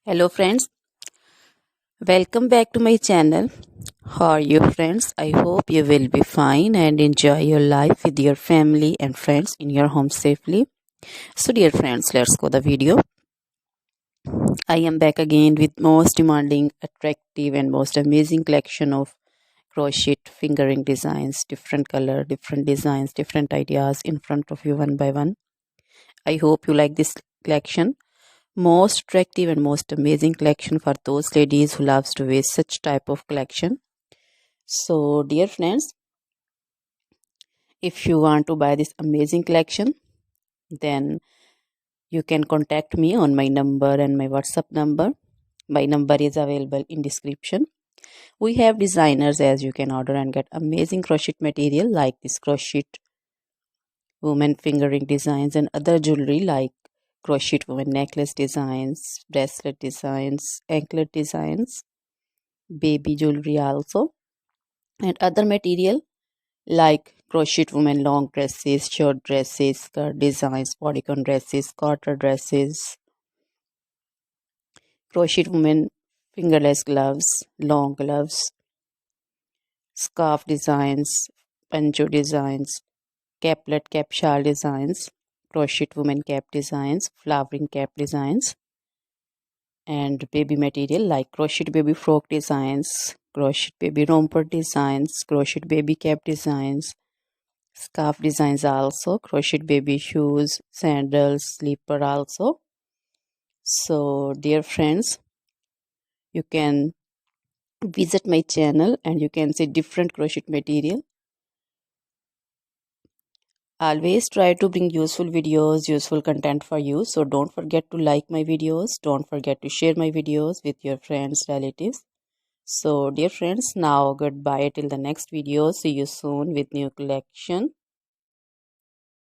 Hello friends, welcome back to my channel. How are you friends? I hope you will be fine and enjoy your life with your family and friends in your home safely. So dear friends, let's go the video. I am back again with most demanding, attractive and most amazing collection of crochet fingering designs, different color, different designs, different ideas in front of you one by one. I hope you like this collection. Most attractive and most amazing collection for those ladies who loves to wear such type of collection. So dear friends, if you want to buy this amazing collection, then you can contact me on my number and my WhatsApp number. My number is available in description. We have designers as you can order and get amazing crochet material like this crochet woman fingering designs and other jewelry like crochet woman necklace designs, bracelet designs, anklet designs, baby jewelry also, and other material like crochet women long dresses, short dresses, skirt designs, bodycon dresses, quarter dresses, crochet women fingerless gloves, long gloves, scarf designs, pancho designs, caplet cap shawl designs, crochet women cap designs, flowering cap designs, and baby material like crochet baby frock designs, crochet baby romper designs, crochet baby cap designs, scarf designs also, crochet baby shoes, sandals, slipper also. So dear friends, you can visit my channel and you can see different crochet material. Always try to bring useful videos, useful content for you. So don't forget to like my videos. Don't forget to share my videos with your friends, relatives. So dear friends, now goodbye till the next video. See you soon with new collection.